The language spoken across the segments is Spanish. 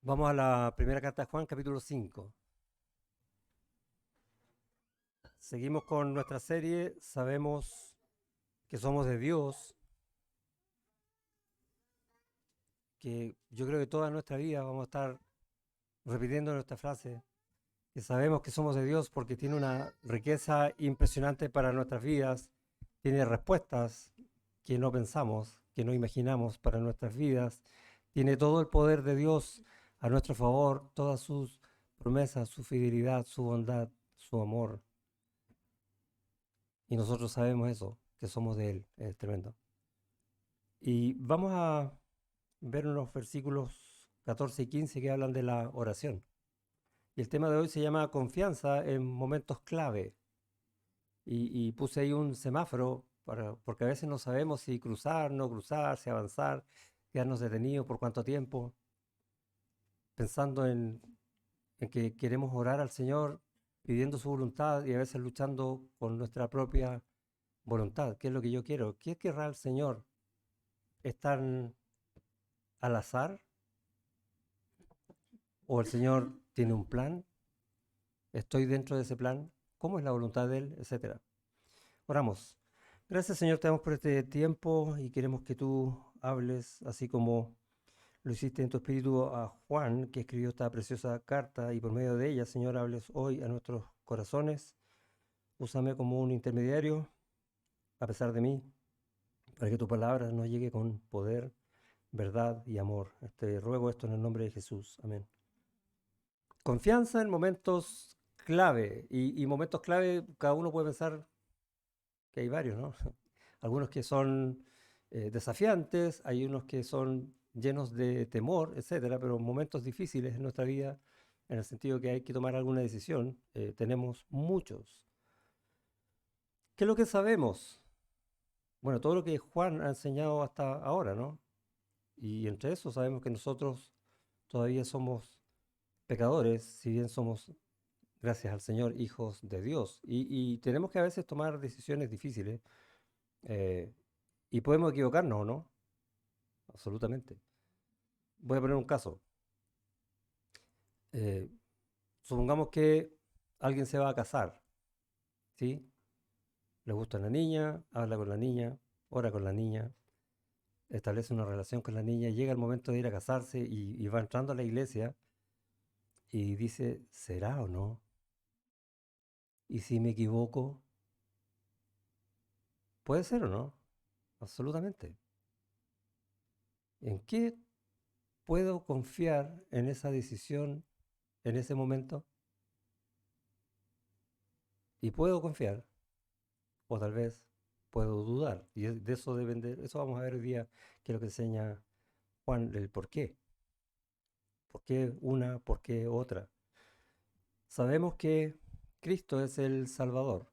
Vamos a la primera carta de Juan, capítulo 5. Seguimos con nuestra serie. Sabemos que somos de Dios, que yo creo que toda nuestra vida vamos a estar repitiendo nuestra frase, que sabemos que somos de Dios porque tiene una riqueza impresionante para nuestras vidas, tiene respuestas que no pensamos, que no imaginamos para nuestras vidas, tiene todo el poder de Dios a nuestro favor, todas sus promesas, su fidelidad, su bondad, su amor. Y nosotros sabemos eso, que somos de Él. Es tremendo. Y vamos a ver unos versículos 14 y 15 que hablan de la oración. Y el tema de hoy se llama confianza en momentos clave. Y puse ahí un semáforo porque a veces no sabemos si cruzar, no cruzar, si avanzar, quedarnos detenidos por cuánto tiempo, pensando en que queremos orar al Señor, pidiendo su voluntad y a veces luchando con nuestra propia voluntad. ¿Qué es lo que yo quiero? ¿Qué querrá el Señor? ¿Están al azar? ¿O el Señor tiene un plan? ¿Estoy dentro de ese plan? ¿Cómo es la voluntad de Él? Etcétera. Oramos. Gracias, Señor, te damos por este tiempo y queremos que tú hables así como lo hiciste en tu espíritu a Juan, que escribió esta preciosa carta, y por medio de ella, Señor, hables hoy a nuestros corazones. Úsame como un intermediario, a pesar de mí, para que tu palabra nos llegue con poder, verdad y amor. Te ruego esto en el nombre de Jesús. Amén. Confianza en momentos clave. Y momentos clave, cada uno puede pensar que hay varios, ¿no? Algunos que son desafiantes, hay unos que son llenos de temor, etcétera, pero momentos difíciles en nuestra vida, en el sentido que hay que tomar alguna decisión, tenemos muchos. ¿Qué es lo que sabemos? Bueno, todo lo que Juan ha enseñado hasta ahora, ¿no? Y entre eso sabemos que nosotros todavía somos pecadores, si bien somos, gracias al Señor, hijos de Dios. Y tenemos que a veces tomar decisiones difíciles eh, y podemos equivocarnos, ¿o no? Absolutamente. Voy a poner un caso. Eh, Supongamos que alguien se va a casar, ¿sí? Le gusta la niña, habla con la niña, ora con la niña, establece una relación con la niña, llega el momento de ir a casarse y va entrando a la iglesia y dice, ¿será o no? ¿Y si me equivoco? ¿Puede ser o no? Absolutamente. ¿En qué puedo confiar en esa decisión en ese momento? Y puedo confiar, o tal vez puedo dudar. Y de eso depende, eso vamos a ver hoy día, que es lo que enseña Juan, el por qué. ¿Por qué una? ¿Por qué otra? Sabemos que Cristo es el Salvador.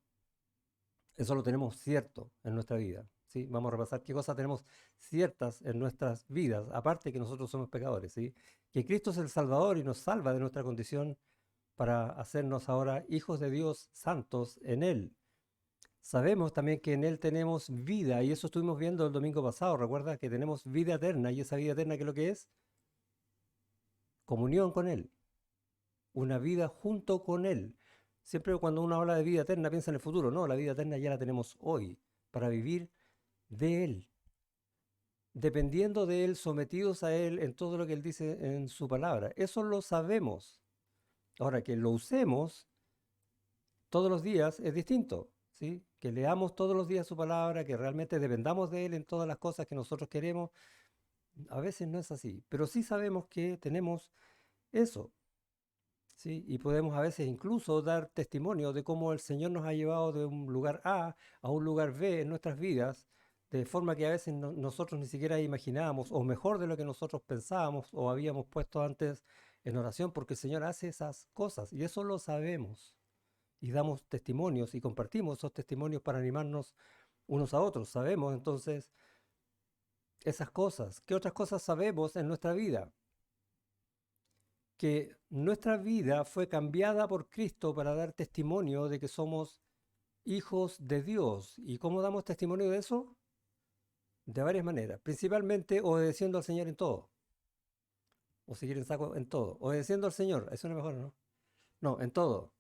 Eso lo tenemos cierto en nuestra vida. ¿Sí? Vamos a repasar qué cosas tenemos ciertas en nuestras vidas, aparte que nosotros somos pecadores. ¿Sí? Que Cristo es el Salvador y nos salva de nuestra condición para hacernos ahora hijos de Dios santos en Él. Sabemos también que en Él tenemos vida, y eso estuvimos viendo el domingo pasado. Recuerda que tenemos vida eterna, y esa vida eterna, ¿qué es lo que es? Comunión con Él, una vida junto con Él. Siempre cuando uno habla de vida eterna piensa en el futuro. No, la vida eterna ya la tenemos hoy, para vivir de Él, dependiendo de Él, sometidos a Él en todo lo que Él dice en su palabra. Eso lo sabemos. Ahora, que lo usemos todos los días es distinto, ¿sí? Que leamos todos los días su palabra, que realmente dependamos de Él en todas las cosas que nosotros queremos, a veces no es así, pero sí sabemos que tenemos eso, ¿sí? Y podemos a veces incluso dar testimonio de cómo el Señor nos ha llevado de un lugar A un lugar B en nuestras vidas, de forma que a veces nosotros ni siquiera imaginábamos, o mejor de lo que nosotros pensábamos o habíamos puesto antes en oración, porque el Señor hace esas cosas y eso lo sabemos y damos testimonios y compartimos esos testimonios para animarnos unos a otros. Sabemos entonces esas cosas. ¿Qué otras cosas sabemos en nuestra vida? Que nuestra vida fue cambiada por Cristo para dar testimonio de que somos hijos de Dios. ¿Y cómo damos testimonio de eso? De varias maneras, principalmente obedeciendo al Señor en todo. o seguir en saco en todo, obedeciendo al Señor, eso no es mejor, ¿no? No, en todo.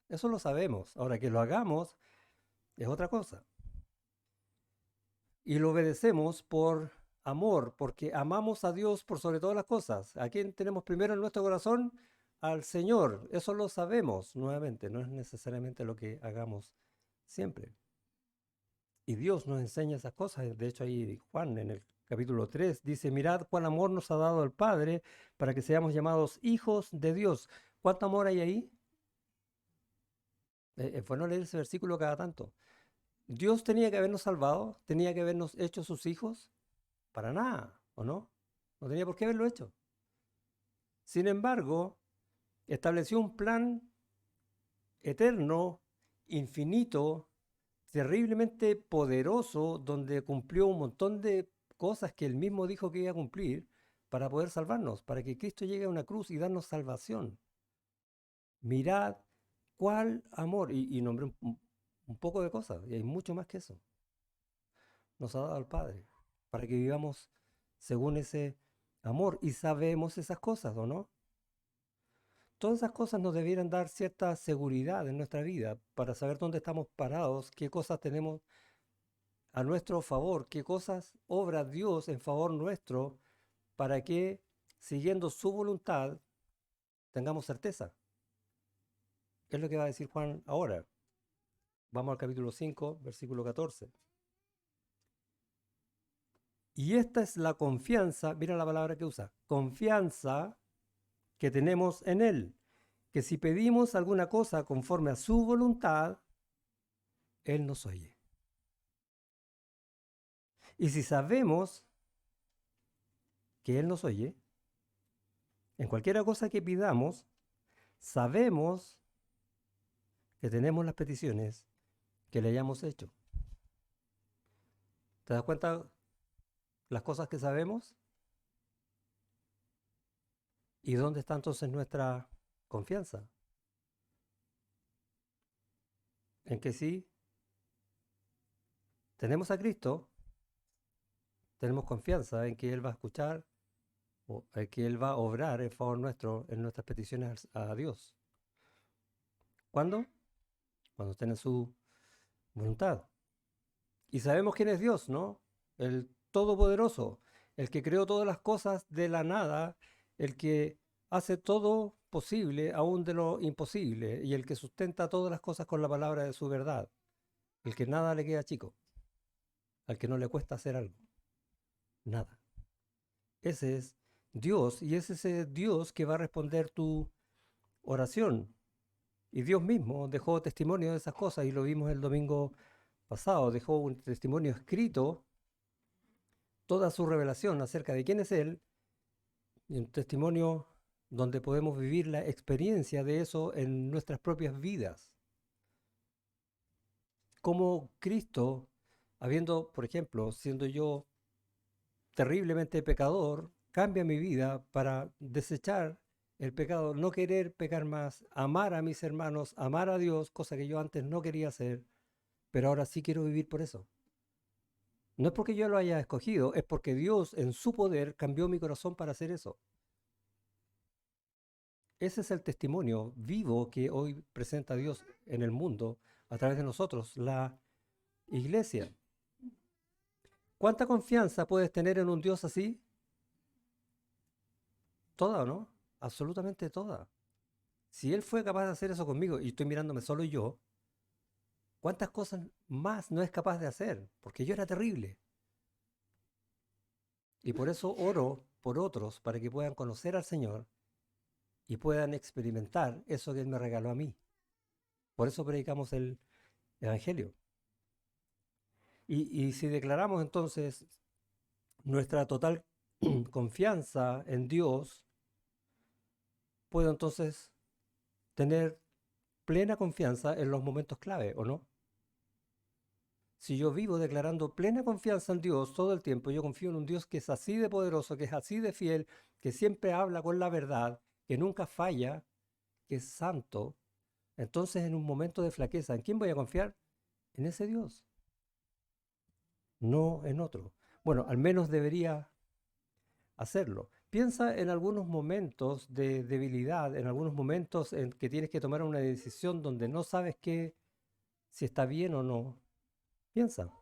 Eso lo sabemos. Ahora que lo hagamos es otra cosa. Y lo obedecemos por amor, porque amamos a Dios por sobre todas las cosas. ¿A quién tenemos primero en nuestro corazón? Al Señor. Eso lo sabemos, nuevamente, no es necesariamente lo que hagamos siempre. Y Dios nos enseña esas cosas. De hecho, ahí Juan en el capítulo 3 dice, mirad cuán amor nos ha dado el Padre para que seamos llamados hijos de Dios. ¿Cuánto amor hay ahí? Es bueno leer ese versículo cada tanto. ¿Dios tenía que habernos salvado? ¿Tenía que habernos hecho sus hijos? Para nada, ¿o no? No tenía por qué haberlo hecho. Sin embargo, estableció un plan eterno, infinito, terriblemente poderoso, donde cumplió un montón de cosas que él mismo dijo que iba a cumplir para poder salvarnos, para que Cristo llegue a una cruz y darnos salvación. Mirad cuál amor, y nombré un poco de cosas, y hay mucho más que eso. Nos ha dado el Padre, para que vivamos según ese amor, y sabemos esas cosas, ¿o no? Todas esas cosas nos debieran dar cierta seguridad en nuestra vida para saber dónde estamos parados, qué cosas tenemos a nuestro favor, qué cosas obra Dios en favor nuestro, para que, siguiendo su voluntad, tengamos certeza. ¿Qué es lo que va a decir Juan ahora? Vamos al capítulo 5, versículo 14. Y esta es la confianza, mira la palabra que usa, confianza que tenemos en Él, que si pedimos alguna cosa conforme a su voluntad, Él nos oye. Y si sabemos que Él nos oye, en cualquier cosa que pidamos, sabemos que tenemos las peticiones que le hayamos hecho. ¿Te das cuenta las cosas que sabemos? ¿Y dónde está entonces nuestra confianza? En que sí, tenemos a Cristo, tenemos confianza en que Él va a escuchar o en que Él va a obrar en favor nuestro en nuestras peticiones a Dios. ¿Cuándo? Cuando esté en su voluntad. Y sabemos quién es Dios, ¿no? El Todopoderoso, el que creó todas las cosas de la nada, el que hace todo posible, aún de lo imposible, y el que sustenta todas las cosas con la palabra de su verdad, el que nada le queda chico, al que no le cuesta hacer algo, nada. Ese es Dios, y es ese Dios que va a responder tu oración. Y Dios mismo dejó testimonio de esas cosas, y lo vimos el domingo pasado, dejó un testimonio escrito, toda su revelación acerca de quién es Él, y un testimonio donde podemos vivir la experiencia de eso en nuestras propias vidas. Como Cristo, habiendo, por ejemplo, siendo yo terriblemente pecador, cambia mi vida para desechar el pecado, no querer pecar más, amar a mis hermanos, amar a Dios, cosa que yo antes no quería hacer, pero ahora sí quiero vivir por eso. No es porque yo lo haya escogido, es porque Dios en su poder cambió mi corazón para hacer eso. Ese es el testimonio vivo que hoy presenta Dios en el mundo a través de nosotros, la iglesia. ¿Cuánta confianza puedes tener en un Dios así? Toda, ¿no? Absolutamente toda. Si Él fue capaz de hacer eso conmigo y estoy mirándome solo yo, ¿cuántas cosas más no es capaz de hacer? Porque yo era terrible. Y por eso oro por otros para que puedan conocer al Señor y puedan experimentar eso que Él me regaló a mí. Por eso predicamos el Evangelio. Y si declaramos entonces nuestra total confianza en Dios, puedo entonces tener plena confianza en los momentos clave, ¿o no? Si yo vivo declarando plena confianza en Dios todo el tiempo, yo confío en un Dios que es así de poderoso, que es así de fiel, que siempre habla con la verdad, que nunca falla, que es santo, entonces en un momento de flaqueza, ¿en quién voy a confiar? En ese Dios, no en otro. Bueno, al menos debería hacerlo. Piensa en algunos momentos de debilidad, en algunos momentos en que tienes que tomar una decisión donde no sabes si está bien o no. Piensa,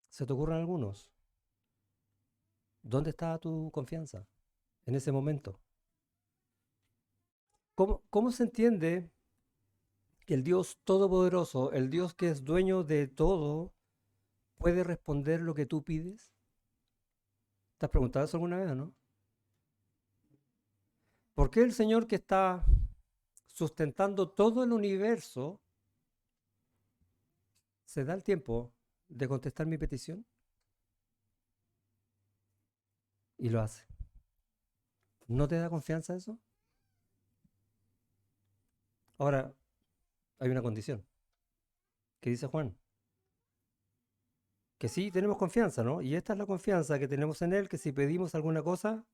¿se te ocurren algunos? ¿Dónde está tu confianza en ese momento? ¿Cómo se entiende que el Dios Todopoderoso, el Dios que es dueño de todo, puede responder lo que tú pides? ¿Te has preguntado eso alguna vez, no? ¿Por qué el Señor que está sustentando todo el universo se da el tiempo de contestar mi petición? Y lo hace. ¿No te da confianza eso? Ahora, hay una condición. ¿Qué dice Juan? Que sí tenemos confianza, ¿no? Y esta es la confianza que tenemos en Él, que si pedimos alguna cosa,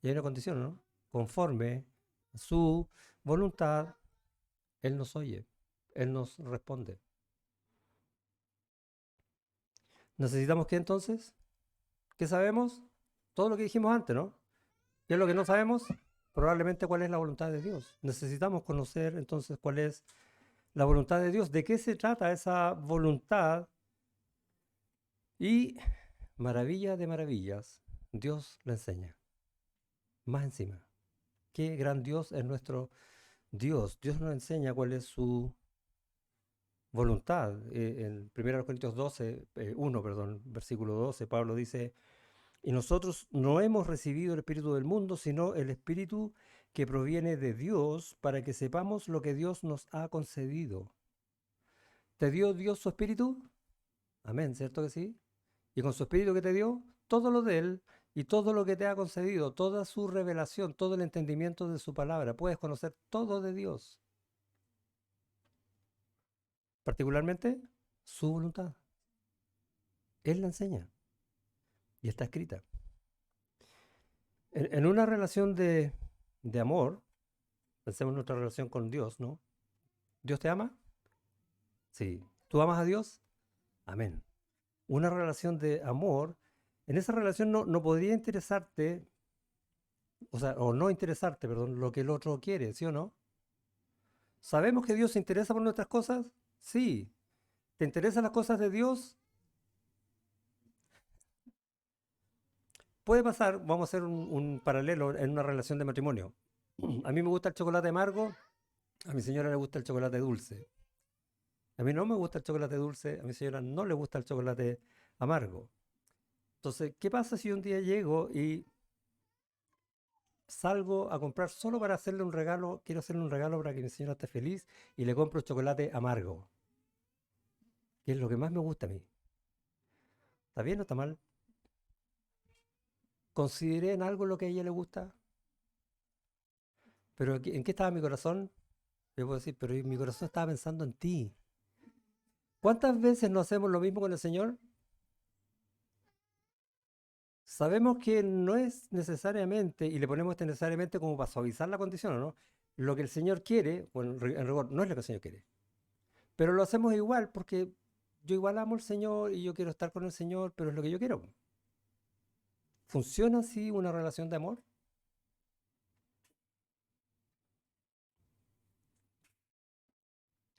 y hay una condición, ¿no? Conforme a su voluntad, Él nos oye, Él nos responde. ¿Necesitamos qué entonces? ¿Qué sabemos? Todo lo que dijimos antes, ¿no? ¿Qué es lo que no sabemos? Probablemente cuál es la voluntad de Dios. Necesitamos conocer entonces cuál es la voluntad de Dios. ¿De qué se trata esa voluntad? Y maravilla de maravillas, Dios la enseña. Más encima. Qué gran Dios es nuestro Dios. Dios nos enseña cuál es su voluntad. En 1 Corintios 12, 1, perdón, versículo 12, Pablo dice, y nosotros no hemos recibido el Espíritu del mundo, sino el Espíritu que proviene de Dios para que sepamos lo que Dios nos ha concedido. ¿Te dio Dios su Espíritu? Amén, ¿cierto que sí? Y con su Espíritu que te dio, todo lo de Él y todo lo que te ha concedido, toda su revelación, todo el entendimiento de su palabra. Puedes conocer todo de Dios, particularmente su voluntad. Él la enseña y está escrita. En una relación de amor, pensemos en nuestra relación con Dios, ¿no? ¿Dios te ama? Sí. ¿Tú amas a Dios? Amén. Una relación de amor, en esa relación no podría interesarte, o sea, o no interesarte, perdón, lo que el otro quiere, ¿sí o no? ¿Sabemos que Dios se interesa por nuestras cosas? Sí. ¿Te interesan las cosas de Dios? Puede pasar, vamos a hacer un paralelo en una relación de matrimonio. A mí me gusta el chocolate amargo, a mi señora le gusta el chocolate dulce. A mí no me gusta el chocolate dulce, a mi señora no le gusta el chocolate amargo. Entonces, ¿qué pasa si un día llego y salgo a comprar solo para hacerle un regalo, quiero hacerle un regalo para que mi señora esté feliz y le compro chocolate amargo, que es lo que más me gusta a mí? ¿Está bien o está mal? ¿Consideré en algo lo que a ella le gusta? ¿Pero en qué estaba mi corazón? Yo puedo decir, pero mi corazón estaba pensando en ti. ¿Cuántas veces no hacemos lo mismo con el Señor? Sabemos que no es necesariamente, y le ponemos este necesariamente como para suavizar la condición, ¿o no? Lo que el Señor quiere, bueno, en rigor, no es lo que el Señor quiere. Pero lo hacemos igual porque yo igual amo al Señor y yo quiero estar con el Señor, pero es lo que yo quiero. ¿Funciona así una relación de amor?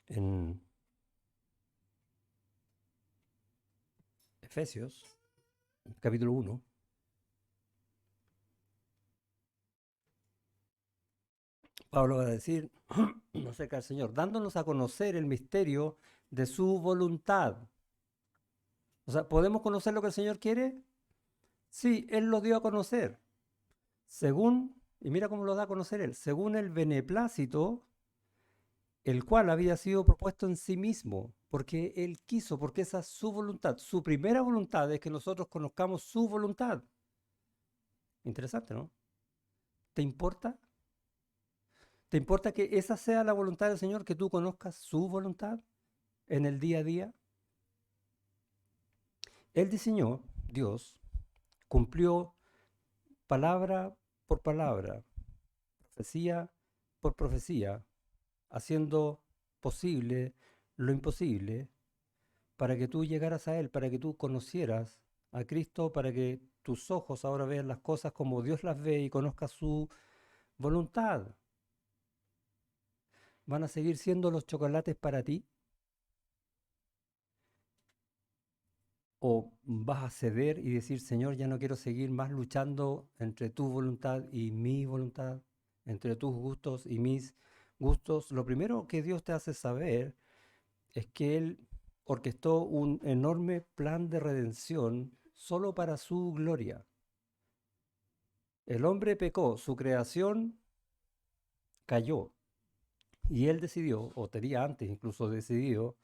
En Efesios, capítulo 1, Pablo va a decir acerca del Señor, dándonos a conocer el misterio de su voluntad. O sea, ¿podemos conocer lo que el Señor quiere? Sí, Él lo dio a conocer. Según, y mira cómo lo da a conocer Él, según el beneplácito, el cual había sido propuesto en sí mismo, porque Él quiso, porque esa es su voluntad. Su primera voluntad es que nosotros conozcamos su voluntad. Interesante, ¿no? ¿Te importa? ¿Te importa que esa sea la voluntad del Señor, que tú conozcas su voluntad en el día a día? Él diseñó, Dios, cumplió palabra por palabra, profecía por profecía, haciendo posible lo imposible para que tú llegaras a Él, para que tú conocieras a Cristo, para que tus ojos ahora vean las cosas como Dios las ve y conozcas su voluntad. ¿Van a seguir siendo los chocolates para ti? ¿O vas a ceder y decir, Señor, ya no quiero seguir más luchando entre tu voluntad y mi voluntad, entre tus gustos y mis gustos? Lo primero que Dios te hace saber es que Él orquestó un enorme plan de redención solo para su gloria. El hombre pecó, su creación cayó y Él decidió, o tenía antes incluso decidido,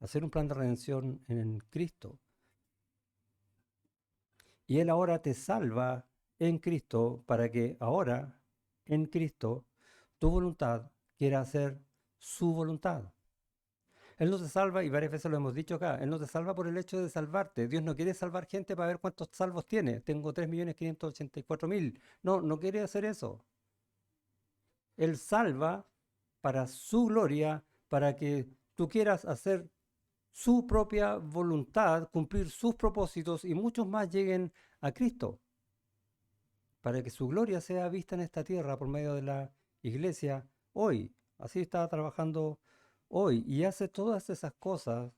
hacer un plan de redención en Cristo. Y Él ahora te salva en Cristo para que ahora, en Cristo, tu voluntad quiera hacer su voluntad. Él no te salva, y varias veces lo hemos dicho acá, Él no te salva por el hecho de salvarte. Dios no quiere salvar gente para ver cuántos salvos tiene. Tengo 3.584.000. No, no quiere hacer eso. Él salva para su gloria, para que tú quieras hacer su propia voluntad, cumplir sus propósitos y muchos más lleguen a Cristo, para que su gloria sea vista en esta tierra por medio de la iglesia hoy. Así está trabajando hoy y hace todas esas cosas,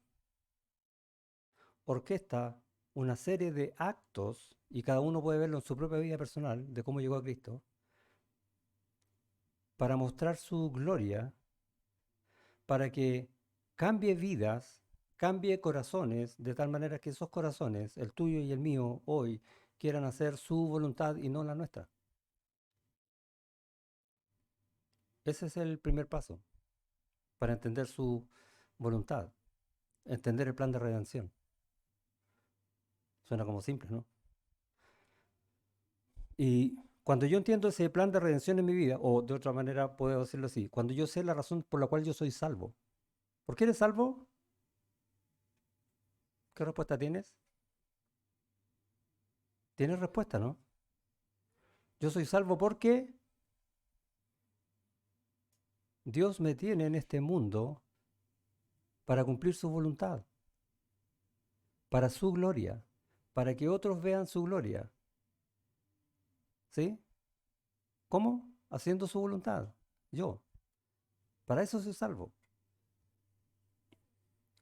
orquesta una serie de actos, y cada uno puede verlo en su propia vida personal, de cómo llegó a Cristo, para mostrar su gloria, para que cambie vidas, cambie corazones, de tal manera que esos corazones, el tuyo y el mío, hoy, quieran hacer su voluntad y no la nuestra. Ese es el primer paso para entender su voluntad, entender el plan de redención. Suena como simple, ¿no? Y cuando yo entiendo ese plan de redención en mi vida, o de otra manera puedo decirlo así, cuando yo sé la razón por la cual yo soy salvo. ¿Por qué eres salvo? ¿Qué respuesta tienes? Tienes respuesta, ¿no? Yo soy salvo porque Dios me tiene en este mundo para cumplir su voluntad, para su gloria, para que otros vean su gloria. ¿Sí? ¿Cómo? Haciendo su voluntad. Yo. Para eso soy salvo.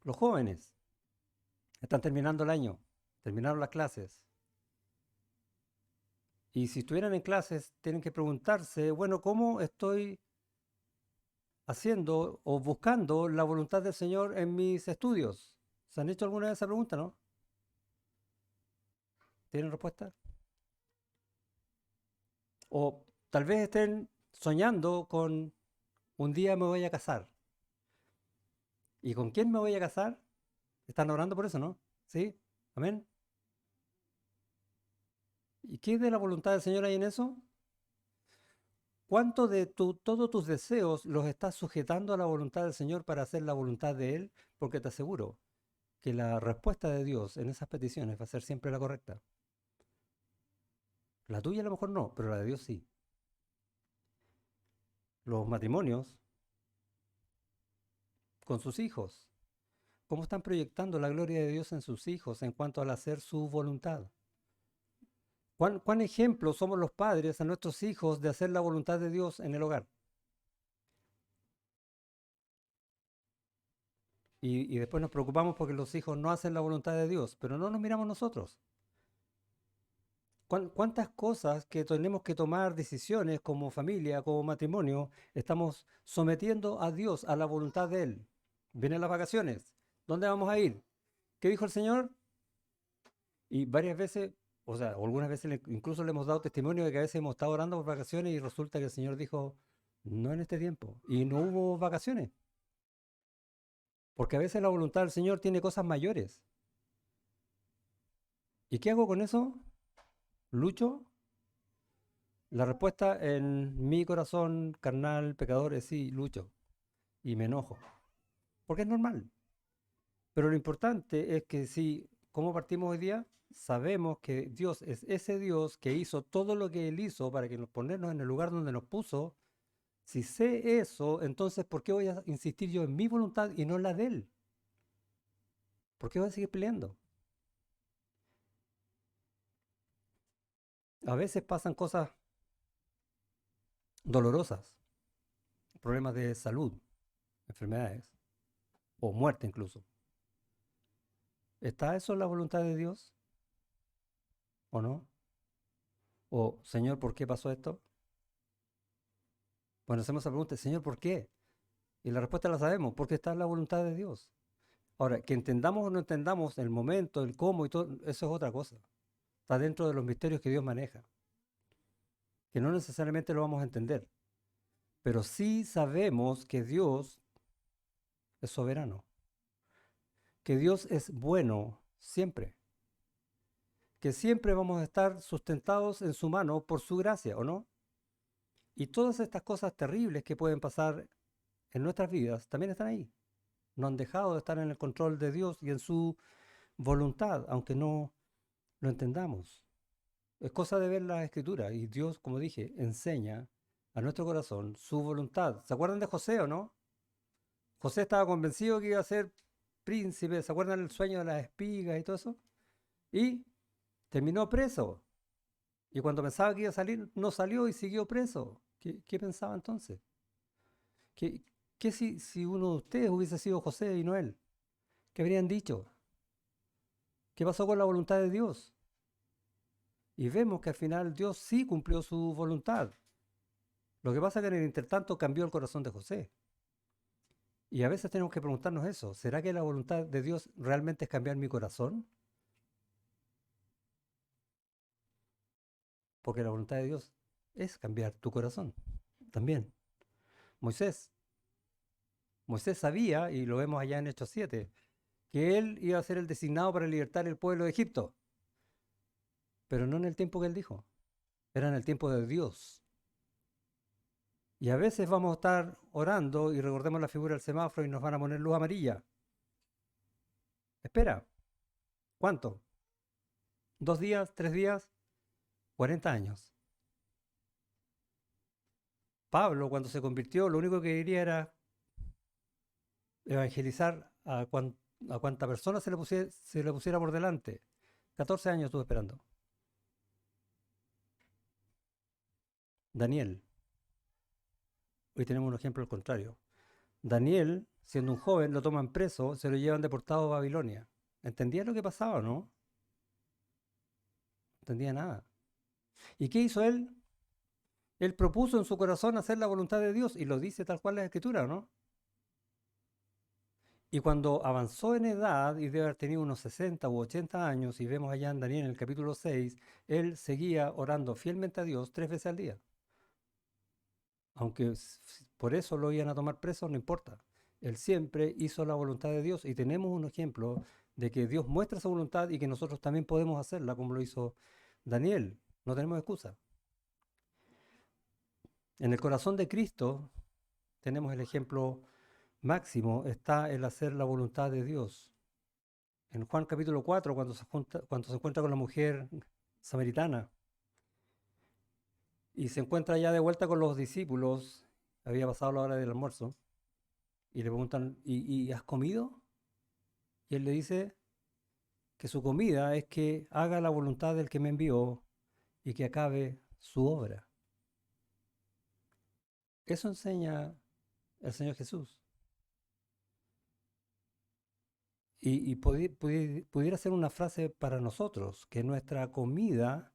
Los jóvenes están terminando el año, terminaron las clases. Y si estuvieran en clases, tienen que preguntarse, bueno, ¿cómo estoy haciendo o buscando la voluntad del Señor en mis estudios? ¿Se han hecho alguna vez esa pregunta, no? ¿Tienen respuesta? O tal vez estén soñando con un día me voy a casar. ¿Y con quién me voy a casar? Están orando por eso, ¿no? ¿Sí? ¿Amén? ¿Y qué de la voluntad del Señor hay en eso? ¿Cuánto de todos tus deseos los estás sujetando a la voluntad del Señor para hacer la voluntad de Él? Porque te aseguro que la respuesta de Dios en esas peticiones va a ser siempre la correcta. La tuya a lo mejor no, pero la de Dios sí. Los matrimonios con sus hijos. ¿Cómo están proyectando la gloria de Dios en sus hijos en cuanto al hacer su voluntad? ¿Cuán ejemplo somos los padres a nuestros hijos de hacer la voluntad de Dios en el hogar? Y después nos preocupamos porque los hijos no hacen la voluntad de Dios, pero no nos miramos nosotros. ¿Cuántas cosas que tenemos que tomar decisiones como familia, como matrimonio, estamos sometiendo a Dios, a la voluntad de Él? Vienen las vacaciones. ¿Dónde vamos a ir? ¿Qué dijo el Señor? Y varias veces, o sea, o algunas veces incluso le hemos dado testimonio de que a veces hemos estado orando por vacaciones y resulta que el Señor dijo, no en este tiempo. Y no hubo vacaciones. Porque a veces la voluntad del Señor tiene cosas mayores. ¿Y qué hago con eso? ¿Lucho? La respuesta en mi corazón carnal, pecador, es sí, lucho. Y me enojo. Porque es normal. Pero lo importante es que si, como partimos hoy día, sabemos que Dios es ese Dios que hizo todo lo que Él hizo para que nos ponernos en el lugar donde nos puso. Si sé eso, entonces ¿por qué voy a insistir yo en mi voluntad y no en la de Él? ¿Por qué voy a seguir peleando? A veces pasan cosas dolorosas, problemas de salud, enfermedades o muerte incluso. ¿Está eso en la voluntad de Dios o no? O, Señor, ¿por qué pasó esto? Bueno, hacemos esa pregunta, Señor, ¿por qué? Y la respuesta la sabemos, porque está en la voluntad de Dios. Ahora, que entendamos o no entendamos el momento, el cómo y todo, eso es otra cosa. Está dentro de los misterios que Dios maneja, que no necesariamente lo vamos a entender, pero sí sabemos que Dios es soberano, que Dios es bueno siempre, que siempre vamos a estar sustentados en su mano por su gracia, ¿o no? Y todas estas cosas terribles que pueden pasar en nuestras vidas también están ahí. No han dejado de estar en el control de Dios y en su voluntad, aunque no lo entendamos. Es cosa de ver la escritura y Dios, como dije, enseña a nuestro corazón su voluntad. ¿Se acuerdan de José o no? José estaba convencido que iba a ser príncipe. ¿Se acuerdan del sueño de las espigas y todo eso? Y terminó preso. Y cuando pensaba que iba a salir, no salió y siguió preso. ¿Qué pensaba entonces? ¿Qué, qué si uno de ustedes hubiese sido José y no él? ¿Qué habrían dicho? ¿Qué pasó con la voluntad de Dios? Y vemos que al final Dios sí cumplió su voluntad. Lo que pasa es que en el intertanto cambió el corazón de José. Y a veces tenemos que preguntarnos eso. ¿Será que la voluntad de Dios realmente es cambiar mi corazón? Porque la voluntad de Dios es cambiar tu corazón también. Moisés, Moisés sabía, y lo vemos allá en Hechos 7, que él iba a ser el designado para libertar el pueblo de Egipto. Pero no en el tiempo que él dijo. Era en el tiempo de Dios. Y a veces vamos a estar orando y recordemos la figura del semáforo y nos van a poner luz amarilla. Espera, ¿cuánto? ¿2 días? ¿3 días? 40 años. Pablo, cuando se convirtió, lo único que quería era evangelizar a cuanta persona se le pusiera por delante. 14 años estuve esperando. Daniel, hoy tenemos un ejemplo al contrario. Daniel, siendo un joven, lo toman preso, se lo llevan deportado a Babilonia. ¿Entendía lo que pasaba o no? No entendía nada. ¿Y qué hizo él? Él propuso en su corazón hacer la voluntad de Dios y lo dice tal cual la Escritura, ¿no? Y cuando avanzó en edad y debe haber tenido unos 60 u 80 años, y vemos allá en Daniel en el capítulo 6, él seguía orando fielmente a Dios 3 veces al día. Aunque por eso lo iban a tomar preso, no importa. Él siempre hizo la voluntad de Dios y tenemos un ejemplo de que Dios muestra su voluntad y que nosotros también podemos hacerla como lo hizo Daniel. No tenemos excusa. En el corazón de Cristo tenemos el ejemplo máximo, está el hacer la voluntad de Dios. En Juan capítulo 4, cuando se encuentra con la mujer samaritana y se encuentra ya de vuelta con los discípulos, había pasado la hora del almuerzo, y le preguntan, ¿y has comido? Y él le dice que su comida es que haga la voluntad del que me envió y que acabe su obra. Eso enseña el Señor Jesús. Y pudiera ser una frase para nosotros, que nuestra comida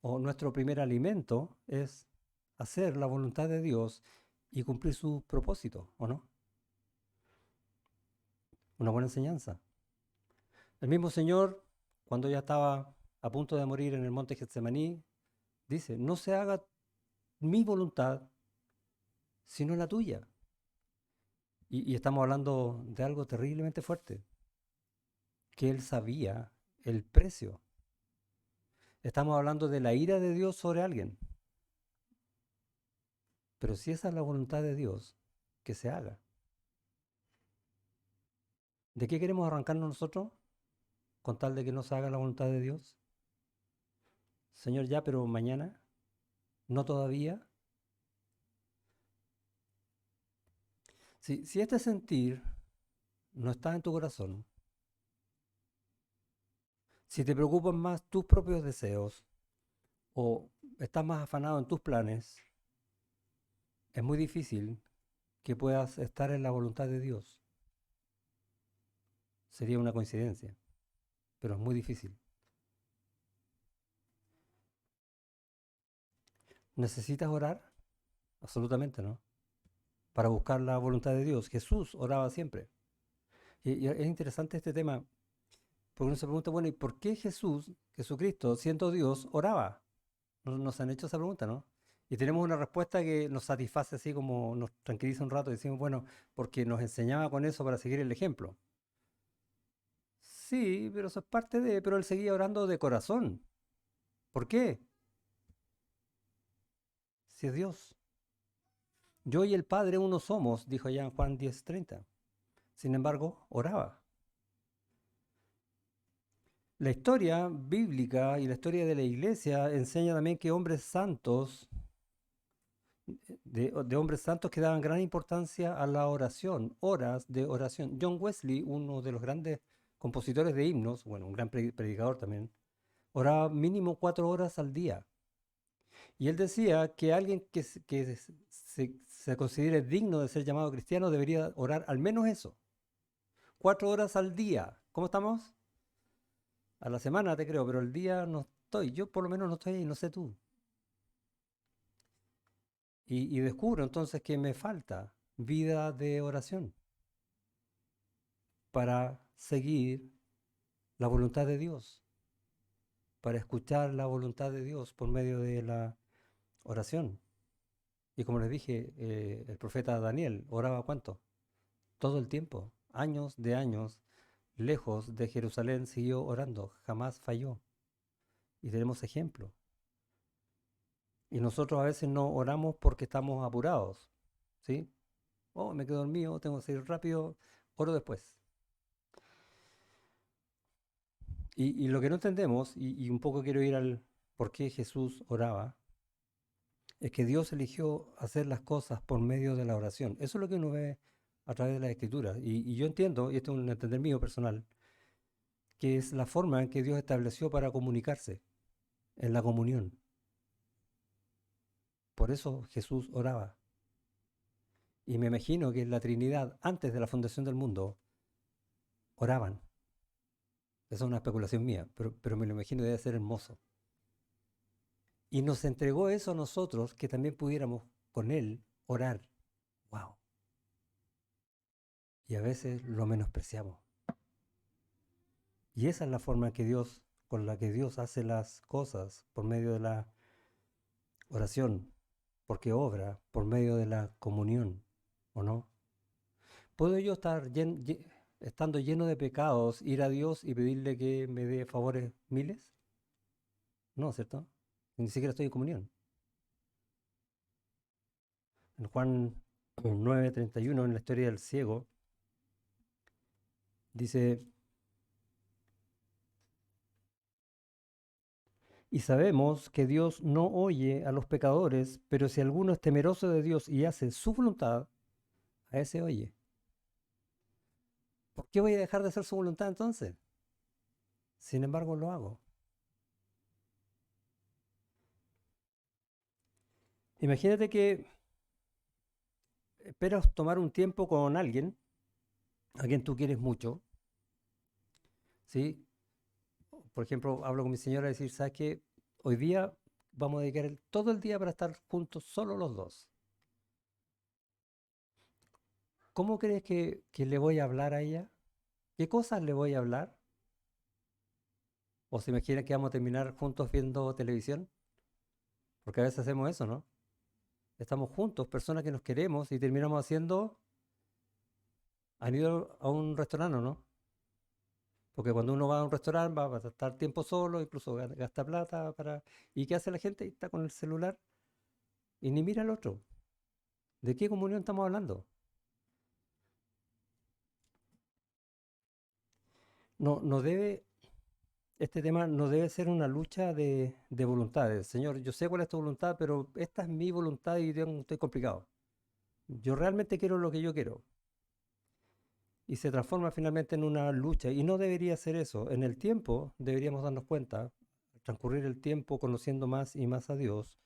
o nuestro primer alimento es hacer la voluntad de Dios y cumplir su propósito, ¿o no? Una buena enseñanza. El mismo Señor, cuando ya estaba a punto de morir en el monte Getsemaní, dice, no se haga mi voluntad, sino la tuya. Y estamos hablando de algo terriblemente fuerte, que Él sabía el precio. Estamos hablando de la ira de Dios sobre alguien. Pero si esa es la voluntad de Dios, que se haga. ¿De qué queremos arrancarnos nosotros con tal de que no se haga la voluntad de Dios? Señor, ya, pero mañana, no todavía. Si este sentir no está en tu corazón, si te preocupan más tus propios deseos o estás más afanado en tus planes, es muy difícil que puedas estar en la voluntad de Dios. Sería una coincidencia, pero es muy difícil. ¿Necesitas orar? Absolutamente no. Para buscar la voluntad de Dios. Jesús oraba siempre. Y es interesante este tema, porque uno se pregunta, bueno, ¿y por qué Jesús, Jesucristo, siendo Dios, oraba? Nos han hecho esa pregunta, ¿no? Y tenemos una respuesta que nos satisface así como nos tranquiliza un rato y decimos, bueno, porque nos enseñaba con eso para seguir el ejemplo. Sí, pero eso es parte de, pero él seguía orando de corazón. ¿Por qué? Si es Dios. Yo y el Padre uno somos, dijo allá en Juan 10:30. Sin embargo, oraba. La historia bíblica y la historia de la iglesia enseña también que hombres santos, de hombres santos que daban gran importancia a la oración, horas de oración. John Wesley, uno de los grandes compositores de himnos, bueno, un gran predicador también, oraba mínimo 4 horas al día. Y él decía que alguien que se considere digno de ser llamado cristiano debería orar al menos eso, 4 horas al día. ¿Cómo estamos? A la semana te creo, pero el día no estoy. Yo por lo menos no estoy ahí, no sé tú. Y descubro entonces que me falta vida de oración para seguir la voluntad de Dios, para escuchar la voluntad de Dios por medio de la oración. Y como les dije, el profeta Daniel oraba ¿cuánto? Todo el tiempo, años de años, lejos de Jerusalén, siguió orando, jamás falló. Y tenemos ejemplo. Y nosotros a veces no oramos porque estamos apurados, ¿sí? Oh, me quedo dormido, tengo que salir rápido, oro después. Y lo que no entendemos, y un poco quiero ir al por qué Jesús oraba, es que Dios eligió hacer las cosas por medio de la oración. Eso es lo que uno ve a través de las Escrituras. Y yo entiendo, y esto es un entender mío personal, que es la forma en que Dios estableció para comunicarse, en la comunión. Por eso Jesús oraba. Y me imagino que la Trinidad, antes de la fundación del mundo, oraban. Esa es una especulación mía, pero me lo imagino, debe ser hermoso. Y nos entregó eso a nosotros, que también pudiéramos con Él orar. ¡Wow! Y a veces lo menospreciamos. Y esa es la forma que Dios, con la que Dios hace las cosas, por medio de la oración, porque obra por medio de la comunión, ¿o no? ¿Puedo yo estar estando lleno de pecados, ir a Dios y pedirle que me dé favores miles? No, ¿cierto? Ni siquiera estoy en comunión. En Juan 9:31, en la historia del ciego, dice, y sabemos que Dios no oye a los pecadores, pero si alguno es temeroso de Dios y hace su voluntad, a ese oye. ¿Por qué voy a dejar de hacer su voluntad entonces? Sin embargo, lo hago. Imagínate que esperas tomar un tiempo con alguien, a quien tú quieres mucho, ¿sí? Por ejemplo, hablo con mi señora y decir, ¿sabes qué? Hoy día vamos a dedicar todo el día para estar juntos, solo los dos. ¿Cómo crees que le voy a hablar a ella? ¿Qué cosas le voy a hablar? ¿O se imagina que vamos a terminar juntos viendo televisión? Porque a veces hacemos eso, ¿no? Estamos juntos, personas que nos queremos, y terminamos haciendo, han ido a un restaurante, ¿no? Porque cuando uno va a un restaurante va a estar tiempo solo, incluso gasta plata para... ¿Y qué hace la gente? Está con el celular y ni mira al otro. ¿De qué comunión estamos hablando? No, no debe, este tema no debe ser una lucha de voluntades. Señor, yo sé cuál es tu voluntad, pero esta es mi voluntad y estoy complicado. Yo realmente quiero lo que yo quiero. Y se transforma finalmente en una lucha. Y no debería ser eso. En el tiempo deberíamos darnos cuenta, a transcurrir el tiempo conociendo más y más a Dios,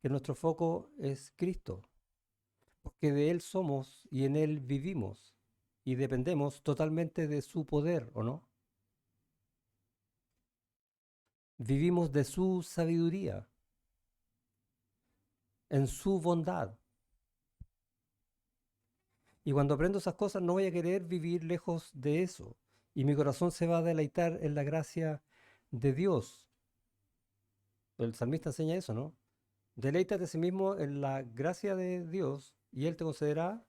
que nuestro foco es Cristo, porque de Él somos y en Él vivimos y dependemos totalmente de su poder, ¿o no? Vivimos de su sabiduría, en su bondad. Y cuando aprendo esas cosas no voy a querer vivir lejos de eso. Y mi corazón se va a deleitar en la gracia de Dios. El salmista enseña eso, ¿no? Deleítate a sí mismo en la gracia de Dios y Él te concederá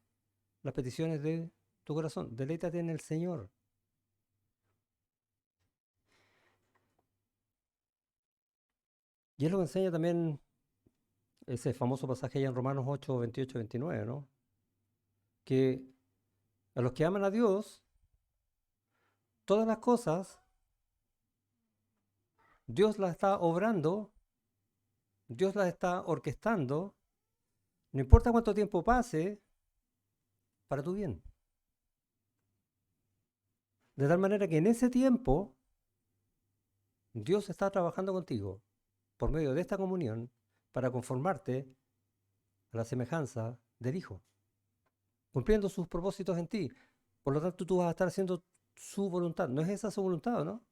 las peticiones de tu corazón. Deleítate en el Señor. Y es lo que enseña también ese famoso pasaje allá en Romanos 8, 28, 29, ¿no? Que a los que aman a Dios, todas las cosas, Dios las está obrando, Dios las está orquestando, no importa cuánto tiempo pase, para tu bien. De tal manera que en ese tiempo, Dios está trabajando contigo por medio de esta comunión para conformarte a la semejanza del Hijo, cumpliendo sus propósitos en ti. Por lo tanto, tú vas a estar haciendo su voluntad. ¿No es esa su voluntad, no?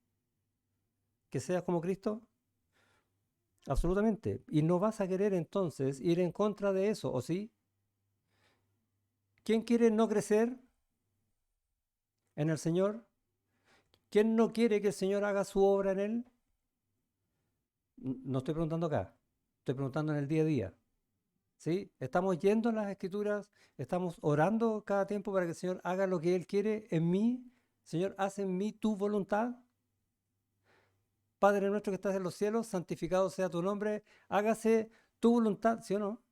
Que seas como Cristo. Absolutamente. Y no vas a querer entonces ir en contra de eso, ¿o sí? ¿Quién quiere no crecer en el Señor? ¿Quién no quiere que el Señor haga su obra en él? No estoy preguntando acá, estoy preguntando en el día a día. ¿Sí? Estamos yendo a las Escrituras, estamos orando cada tiempo para que el Señor haga lo que Él quiere en mí. Señor, haz en mí tu voluntad. Padre nuestro que estás en los cielos, santificado sea tu nombre, hágase tu voluntad, ¿sí o no?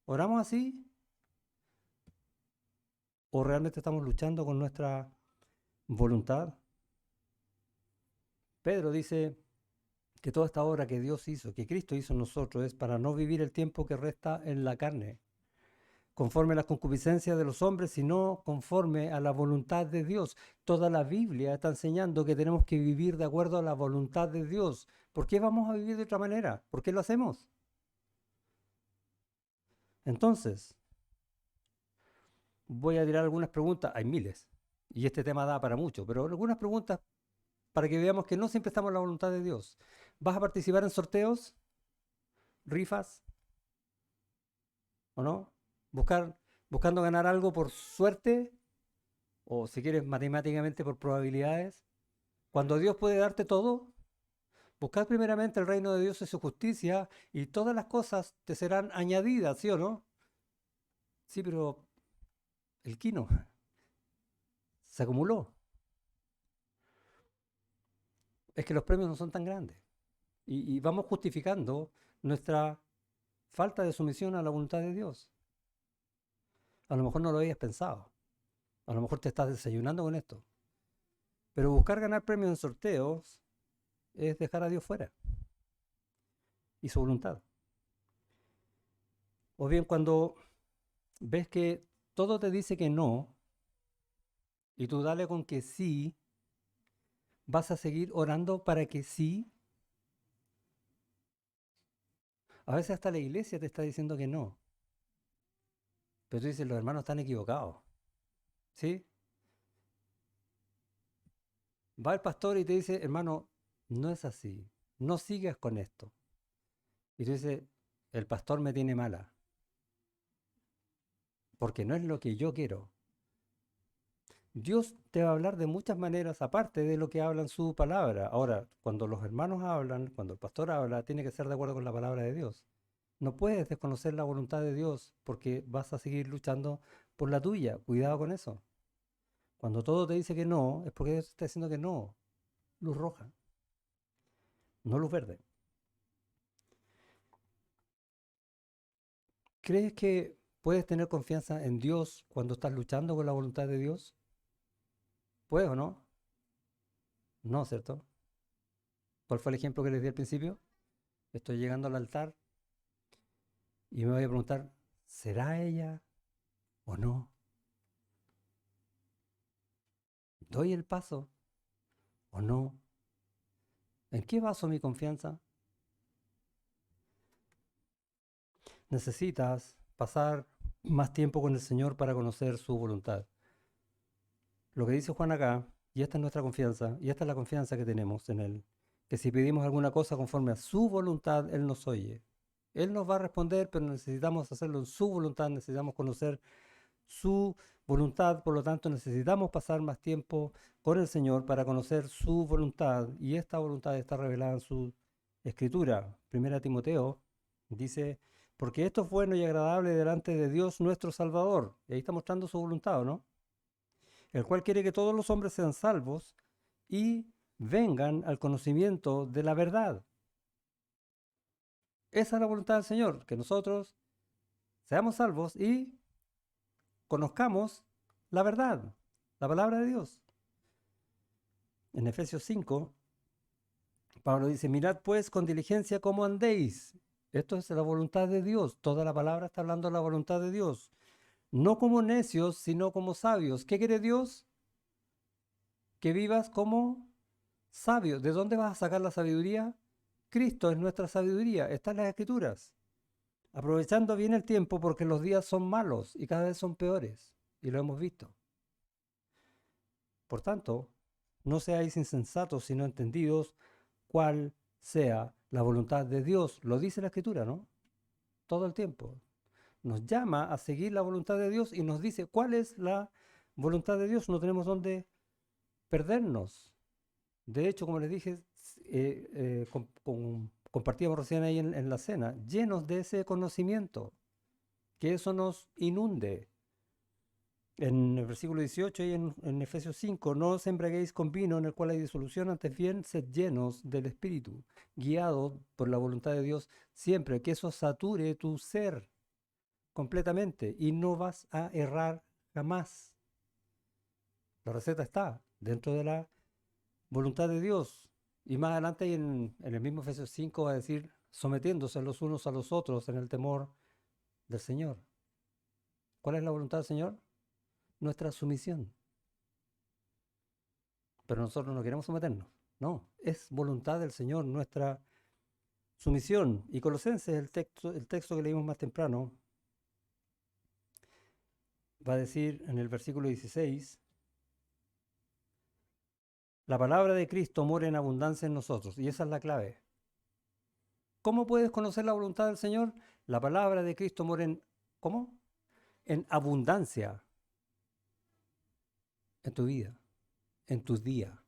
¿Oramos así? ¿O realmente estamos luchando con nuestra voluntad? Pedro dice que toda esta obra que Dios hizo, que Cristo hizo en nosotros, es para no vivir el tiempo que resta en la carne, conforme a las concupiscencias de los hombres, sino conforme a la voluntad de Dios. Toda la Biblia está enseñando que tenemos que vivir de acuerdo a la voluntad de Dios. ¿Por qué vamos a vivir de otra manera? ¿Por qué lo hacemos? Entonces, voy a tirar algunas preguntas, hay miles, y este tema da para mucho, pero algunas preguntas para que veamos que no siempre estamos en la voluntad de Dios. ¿Vas a participar en sorteos, rifas o no? Buscando ganar algo por suerte o si quieres matemáticamente por probabilidades. Cuando Dios puede darte todo, buscad primeramente el reino de Dios y su justicia y todas las cosas te serán añadidas, ¿sí o no? Sí, pero el quino se acumuló. Es que los premios no son tan grandes. Y vamos justificando nuestra falta de sumisión a la voluntad de Dios. A lo mejor no lo habías pensado. A lo mejor te estás desayunando con esto. Pero buscar ganar premios en sorteos es dejar a Dios fuera y su voluntad. O bien cuando ves que todo te dice que no y tú dale con que sí, vas a seguir orando para que sí. A veces hasta la iglesia te está diciendo que no. Pero tú dices, los hermanos están equivocados. ¿Sí? Va el pastor y te dice, hermano, no es así. No sigas con esto. Y tú dices, el pastor me tiene mala. Porque no es lo que yo quiero. Dios te va a hablar de muchas maneras, aparte de lo que habla en su palabra. Ahora, cuando los hermanos hablan, cuando el pastor habla, tiene que ser de acuerdo con la palabra de Dios. No puedes desconocer la voluntad de Dios porque vas a seguir luchando por la tuya. Cuidado con eso. Cuando todo te dice que no, es porque Dios está diciendo que no. Luz roja, no luz verde. ¿Crees que puedes tener confianza en Dios cuando estás luchando con la voluntad de Dios? ¿Puedes o no? No, ¿cierto? ¿Cuál fue el ejemplo que les di al principio? Estoy llegando al altar y me voy a preguntar, ¿será ella o no? ¿Doy el paso o no? ¿En qué baso mi confianza? Necesitas pasar más tiempo con el Señor para conocer su voluntad. Lo que dice Juan acá, y esta es nuestra confianza, y esta es la confianza que tenemos en Él, que si pedimos alguna cosa conforme a su voluntad, Él nos oye. Él nos va a responder, pero necesitamos hacerlo en su voluntad, necesitamos conocer su voluntad, por lo tanto necesitamos pasar más tiempo con el Señor para conocer su voluntad, y esta voluntad está revelada en su escritura. Primera Timoteo dice, porque esto es bueno y agradable delante de Dios nuestro Salvador. Y ahí está mostrando su voluntad, ¿no? El cual quiere que todos los hombres sean salvos y vengan al conocimiento de la verdad. Esa es la voluntad del Señor, que nosotros seamos salvos y conozcamos la verdad, la palabra de Dios. En Efesios 5, Pablo dice, mirad pues con diligencia cómo andéis. Esto es la voluntad de Dios. Toda la palabra está hablando de la voluntad de Dios. No como necios, sino como sabios. ¿Qué quiere Dios? Que vivas como sabio. ¿De dónde vas a sacar la sabiduría? Cristo es nuestra sabiduría. Está en las Escrituras. Aprovechando bien el tiempo porque los días son malos y cada vez son peores. Y lo hemos visto. Por tanto, no seáis insensatos, sino entendidos cuál sea la voluntad de Dios. Lo dice la Escritura, ¿no? Todo el tiempo. Nos llama a seguir la voluntad de Dios y nos dice cuál es la voluntad de Dios. No tenemos dónde perdernos. De hecho, como les dije, compartíamos recién ahí en la cena, llenos de ese conocimiento, que eso nos inunde. En el versículo 18 y en Efesios 5, no os embriaguéis con vino en el cual hay disolución, antes bien sed llenos del Espíritu, guiados por la voluntad de Dios siempre, que eso sature tu ser completamente y no vas a errar jamás. La receta está dentro de la voluntad de Dios. Y más adelante en el mismo Efesios 5 va a decir, sometiéndose los unos a los otros en el temor del Señor. ¿Cuál es la voluntad del Señor? Nuestra sumisión. Pero nosotros no queremos someternos. No, es voluntad del Señor nuestra sumisión. Y Colosenses, el texto que leímos más temprano, va a decir en el versículo 16, la palabra de Cristo mora en abundancia en nosotros. Y esa es la clave. ¿Cómo puedes conocer la voluntad del Señor? La palabra de Cristo mora en, ¿cómo? En abundancia en tu vida, en tus días.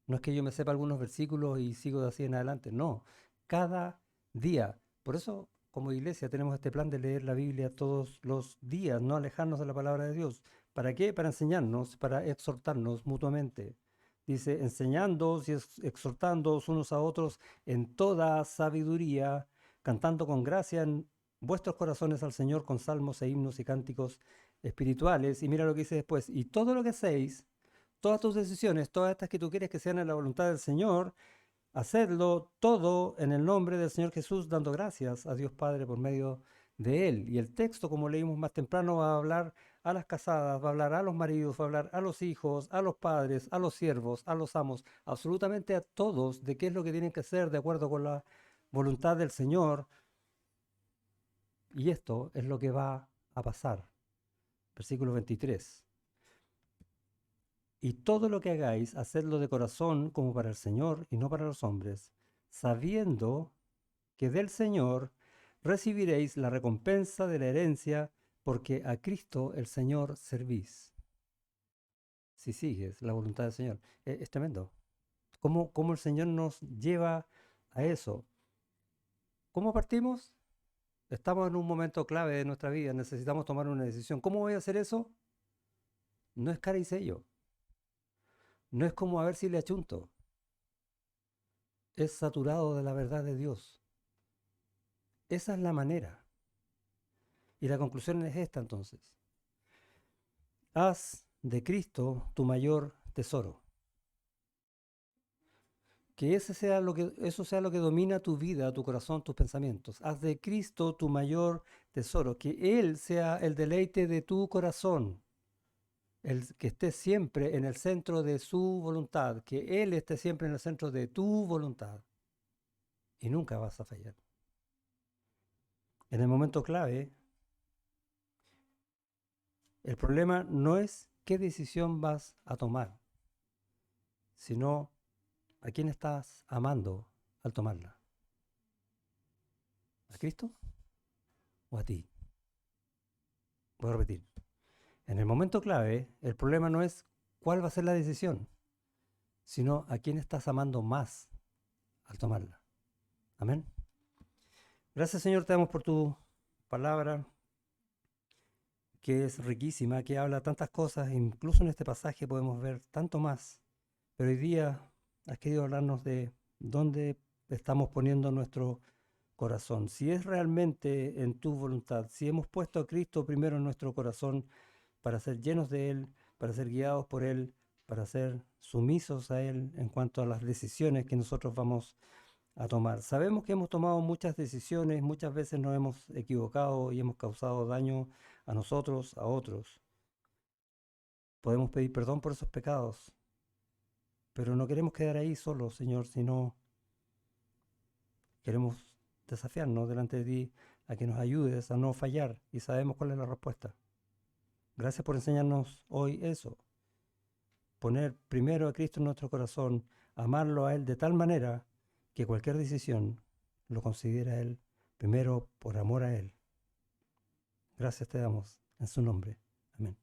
No es que yo me sepa algunos versículos y sigo de así en adelante, no, cada día. Por eso, como iglesia, tenemos este plan de leer la Biblia todos los días, no alejarnos de la palabra de Dios. ¿Para qué? Para enseñarnos, para exhortarnos mutuamente. Dice, enseñándoos y exhortándoos unos a otros en toda sabiduría, cantando con gracia en vuestros corazones al Señor con salmos e himnos y cánticos espirituales. Y mira lo que dice después, y todo lo que hacéis, todas tus decisiones, todas estas que tú quieres que sean en la voluntad del Señor, hacedlo todo en el nombre del Señor Jesús, dando gracias a Dios Padre por medio de Él. Y el texto, como leímos más temprano, va a hablar a las casadas, va a hablar a los maridos, va a hablar a los hijos, a los padres, a los siervos, a los amos, absolutamente a todos de qué es lo que tienen que hacer de acuerdo con la voluntad del Señor. Y esto es lo que va a pasar. Versículo 23. Y todo lo que hagáis, hacedlo de corazón como para el Señor y no para los hombres, sabiendo que del Señor recibiréis la recompensa de la herencia, porque a Cristo el Señor servís. Si sigues la voluntad del Señor. Es tremendo. ¿Cómo el Señor nos lleva a eso? ¿Cómo partimos? Estamos en un momento clave de nuestra vida, necesitamos tomar una decisión. ¿Cómo voy a hacer eso? No es cara y sello. No es como a ver si le achunto. Es saturado de la verdad de Dios. Esa es la manera. Y la conclusión es esta entonces. Haz de Cristo tu mayor tesoro. Que eso sea lo que domina tu vida, tu corazón, tus pensamientos. Haz de Cristo tu mayor tesoro. Que Él sea el deleite de tu corazón. que esté siempre en el centro de su voluntad, que Él esté siempre en el centro de tu voluntad. Y nunca vas a fallar. En el momento clave, el problema no es qué decisión vas a tomar, sino a quién estás amando al tomarla. ¿A Cristo o a ti? Voy a repetir. En el momento clave, el problema no es cuál va a ser la decisión, sino a quién estás amando más al tomarla. Amén. Gracias, Señor, te damos por tu palabra, que es riquísima, que habla tantas cosas. Incluso en este pasaje podemos ver tanto más. Pero hoy día has querido hablarnos de dónde estamos poniendo nuestro corazón. Si es realmente en tu voluntad, si hemos puesto a Cristo primero en nuestro corazón para ser llenos de Él, para ser guiados por Él, para ser sumisos a Él en cuanto a las decisiones que nosotros vamos a tomar. Sabemos que hemos tomado muchas decisiones, muchas veces nos hemos equivocado y hemos causado daño a nosotros, a otros. Podemos pedir perdón por esos pecados, pero no queremos quedar ahí solos, Señor, sino queremos desafiarnos delante de ti a que nos ayudes a no fallar y sabemos cuál es la respuesta. Gracias por enseñarnos hoy eso. Poner primero a Cristo en nuestro corazón, amarlo a Él de tal manera que cualquier decisión lo considera Él primero por amor a Él. Gracias te damos en su nombre. Amén.